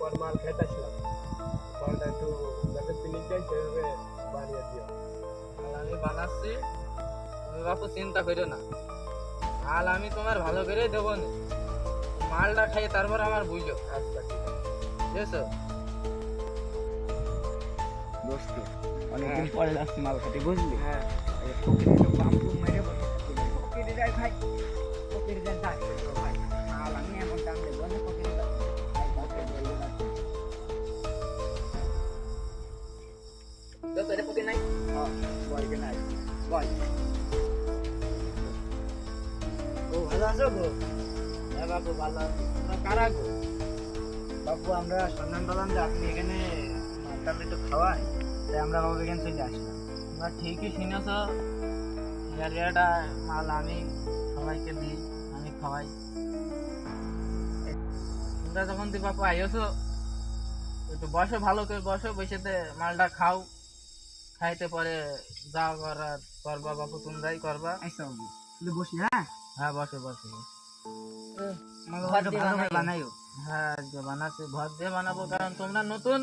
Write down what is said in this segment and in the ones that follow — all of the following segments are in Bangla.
পর মাল খাইতেছিলাম, মালটা একটু যাতে ফিনিশ যায় সেভাবে বানিয়ে দিও। মাল আমি বানাচ্ছি, তুমি বাপু চিন্তা করো না, মাল আমি তোমার ভালো করে দেবো না, মালটা খাইয়ে তারপর আমার বুঝো। আচ্ছা ঠিক আছে। বুঝেছো? দোস্ত অনেকদিন পরে যাচ্ছি মাল খাতে, বুঝলি? হ্যাঁ ফকিরের তো বাম টুম মেরে বসে ফকিরে যায় ভাই, ফকিরে যায় ডাক ভাই, মাল আমি এমন দাম দেবো না ফকিরে যায় ভাই, বাপরে বললো না দোস্ত এটা ফকির নাই? হ্যাঁ বলকে নাই বল। ও ভালো আছো গো? হ্যাঁ বাপু ভালো আছি। তোমরা কারা গো? বাবু আমরা সন্ধান পেলাম যে আপনি এখানে মালটাল একটু খাওয়ান, তাই আমরা বাবু এখানে চলে আসলাম। তোমরা ঠিকই শুনেছ, এরিয়াটা মাল আমি সবাইকে দিই, আমি খাওয়াই। তোমরা যখন তুই বাপু আইছো একটু বসো, ভালো করে বসো, বসেতে মালটা খাও, খাইতে পরে যা করার করবা বাপু তোমরাই করবা। আচ্ছা বাবু তুই বসি। হ্যাঁ হ্যাঁ বসো বসো। আমার বাবা ভালো করে বানাইও। হ্যাঁ আজকে বানাচ্ছি, ভর দিয়ে বানাবো, কারণ তোমরা নতুন,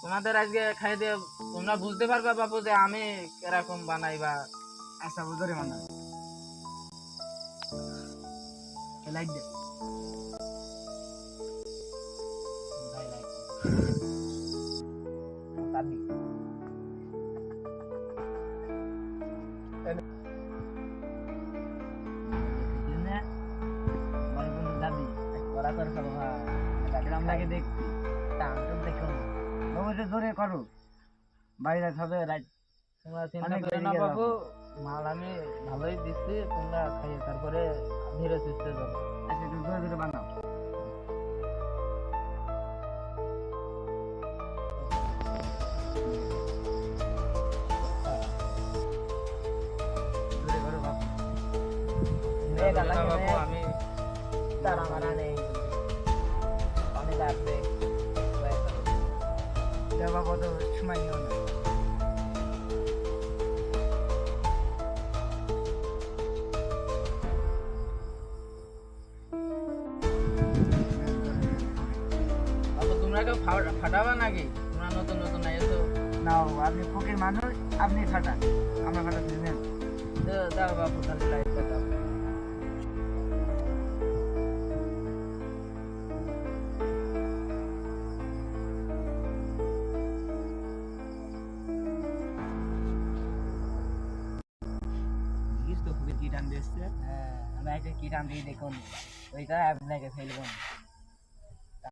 তোমাদের আজকে খাই দিয়ে তোমরা বুঝতে পারবে বাপু যে আমি কিরকম বানাই বা। আচ্ছা বাবু ধরে বানাও, লাইট দে। দাবি দেখছি বাবু জোরে করো, বাইরে হবে রাইট। তোমরা চিন্তা অনেক করো বেরিয়ে না গেল বাবু, মাল আমি ভালোই দিচ্ছি, তোমরা খাইয়ে তারপরে ধীরে সুস্থে যাবো। আচ্ছা একটু জোরে জোরে বানাও। জোরে করো বাবু। বাবু আমি তারা মারা নেই, পানি লাগবে বাবু, তো সময় নিও না। বাবু তোমরা কেউ ফাটাবা নাকি? তোমরা নতুন নতুন এসো। না বাবু আপনি ফকির মানুষ, আপনি ফাটান, আমরা ফাটাতে নেন। দাও বাবু তাহলে লাইটটা দাও। দেখিস তো ফকির কি টান দিচ্ছে। হ্যাঁ আমরা একটা কি টান দিয়ে দেখুন, ওইটা আপনাকে ফেলবো না।